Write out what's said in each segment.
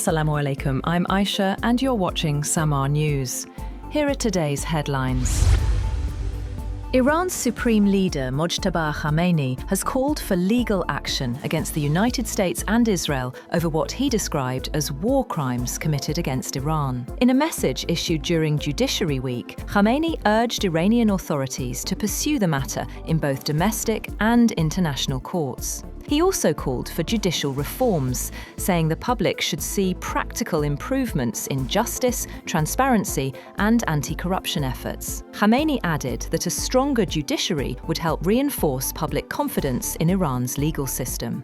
Assalamu alaikum, I'm Aisha and you're watching Samaa News. Here are today's headlines. Iran's supreme leader Mojtaba Khamenei has called for legal action against the United States and Israel over what he described as war crimes committed against Iran. In a message issued during Judiciary Week, Khamenei urged Iranian authorities to pursue the matter in both domestic and international courts. He also called for judicial reforms, saying the public should see practical improvements in justice, transparency, and anti-corruption efforts. Khamenei added that a stronger judiciary would help reinforce public confidence in Iran's legal system.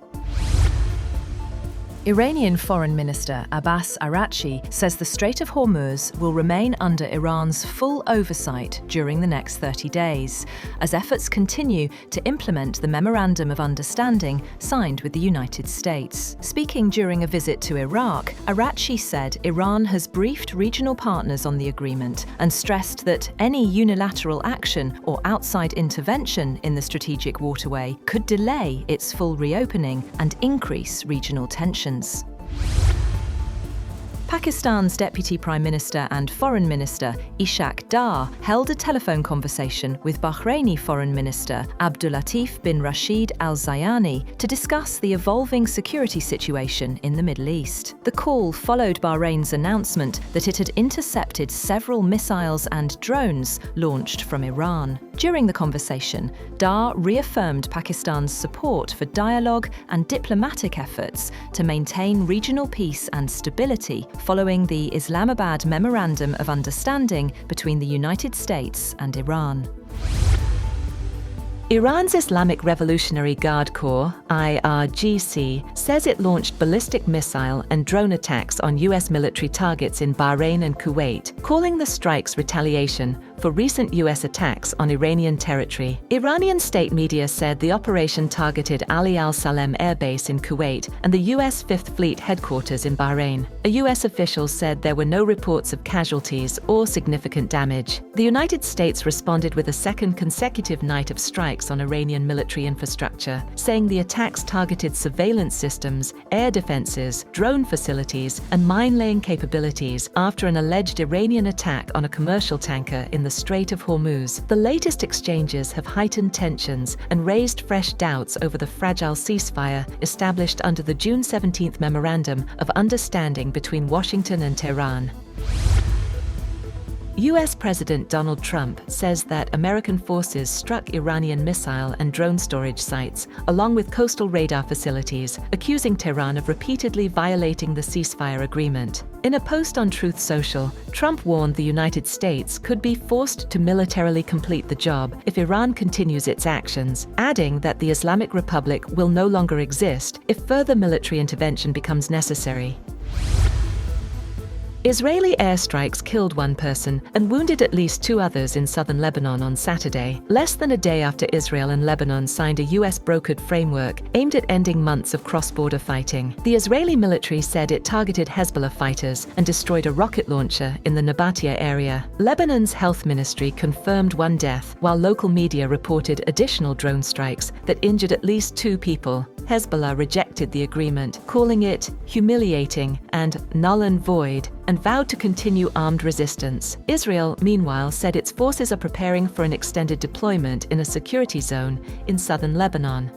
Iranian Foreign Minister Abbas Araghchi says the Strait of Hormuz will remain under Iran's full oversight during the next 30 days, as efforts continue to implement the memorandum of understanding signed with the United States. Speaking during a visit to Iraq, Araghchi said Iran has briefed regional partners on the agreement and stressed that any unilateral action or outside intervention in the strategic waterway could delay its full reopening and increase regional tensions. Pakistan's Deputy Prime Minister and Foreign Minister Ishaq Dar held a telephone conversation with Bahraini Foreign Minister Abdulatif bin Rashid Al Zayani to discuss the evolving security situation in the Middle East. The call followed Bahrain's announcement that it had intercepted several missiles and drones launched from Iran. During the conversation, Dar reaffirmed Pakistan's support for dialogue and diplomatic efforts to maintain regional peace and stability following the Islamabad Memorandum of Understanding between the United States and Iran. Iran's Islamic Revolutionary Guard Corps, IRGC, says it launched ballistic missile and drone attacks on U.S. military targets in Bahrain and Kuwait, calling the strikes retaliation for recent U.S. attacks on Iranian territory. Iranian state media said the operation targeted Ali al-Salem Air Base in Kuwait and the U.S. Fifth Fleet headquarters in Bahrain. A U.S. official said there were no reports of casualties or significant damage. The United States responded with a second consecutive night of strikes on Iranian military infrastructure, saying the attacks targeted surveillance systems, air defenses, drone facilities, and mine-laying capabilities after an alleged Iranian attack on a commercial tanker in the Strait of Hormuz. The latest exchanges have heightened tensions and raised fresh doubts over the fragile ceasefire established under the June 17th Memorandum of Understanding between Washington and Tehran. U.S. President Donald Trump says that American forces struck Iranian missile and drone storage sites, along with coastal radar facilities, accusing Tehran of repeatedly violating the ceasefire agreement. In a post on Truth Social, Trump warned the United States could be forced to militarily complete the job if Iran continues its actions, adding that the Islamic Republic will no longer exist if further military intervention becomes necessary. Israeli airstrikes killed one person and wounded at least two others in southern Lebanon on Saturday, less than a day after Israel and Lebanon signed a US-brokered framework aimed at ending months of cross-border fighting. The Israeli military said it targeted Hezbollah fighters and destroyed a rocket launcher in the Nabatia area. Lebanon's health ministry confirmed one death, while local media reported additional drone strikes that injured at least two people. Hezbollah rejected the agreement, calling it humiliating and null and void, and vowed to continue armed resistance. Israel, meanwhile, said its forces are preparing for an extended deployment in a security zone in southern Lebanon.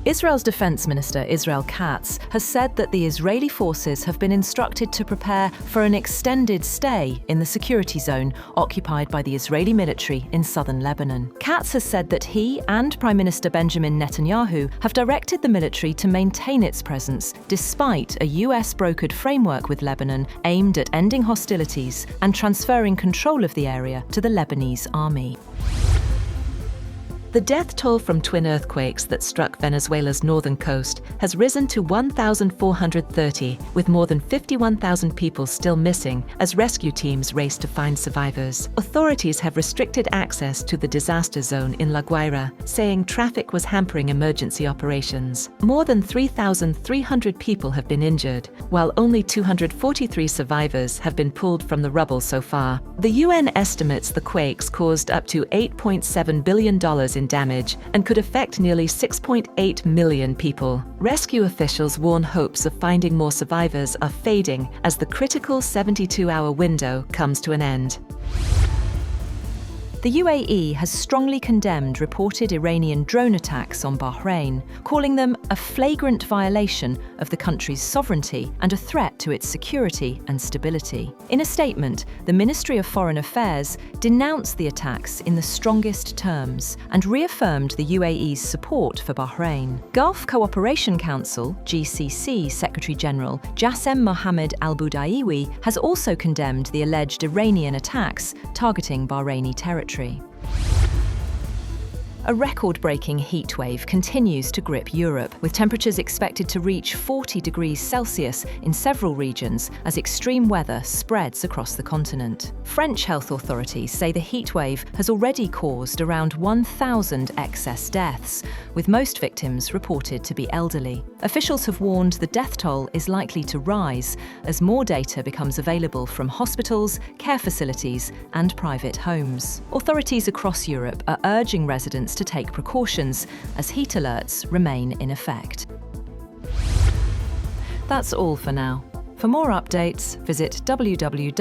Israel's Defense Minister Israel Katz has said that the Israeli forces have been instructed to prepare for an extended stay in the security zone occupied by the Israeli military in southern Lebanon. Katz has said that he and Prime Minister Benjamin Netanyahu have directed the military to maintain its presence despite a US-brokered framework with Lebanon aimed at ending hostilities and transferring control of the area to the Lebanese army. The death toll from twin earthquakes that struck Venezuela's northern coast has risen to 1,430, with more than 51,000 people still missing as rescue teams race to find survivors. Authorities have restricted access to the disaster zone in La Guaira, saying traffic was hampering emergency operations. More than 3,300 people have been injured, while only 243 survivors have been pulled from the rubble so far. The UN estimates the quakes caused up to $8.7 billion in in damage and could affect nearly 6.8 million people. Rescue officials warn hopes of finding more survivors are fading as the critical 72-hour window comes to an end. The UAE has strongly condemned reported Iranian drone attacks on Bahrain, calling them a flagrant violation of the country's sovereignty and a threat to its security and stability. In a statement, the Ministry of Foreign Affairs denounced the attacks in the strongest terms and reaffirmed the UAE's support for Bahrain. Gulf Cooperation Council, GCC Secretary-General Jassem Mohammed al-Budaiwi has also condemned the alleged Iranian attacks targeting Bahraini territory. A record-breaking heatwave continues to grip Europe, with temperatures expected to reach 40 degrees Celsius in several regions as extreme weather spreads across the continent. French health authorities say the heatwave has already caused around 1,000 excess deaths, with most victims reported to be elderly. Officials have warned the death toll is likely to rise as more data becomes available from hospitals, care facilities, and private homes. Authorities across Europe are urging residents to take precautions as heat alerts remain in effect. That's all for now. For more updates, visit www.samaa.tv.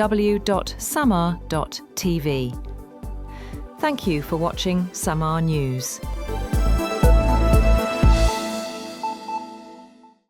Thank you for watching Samaa News.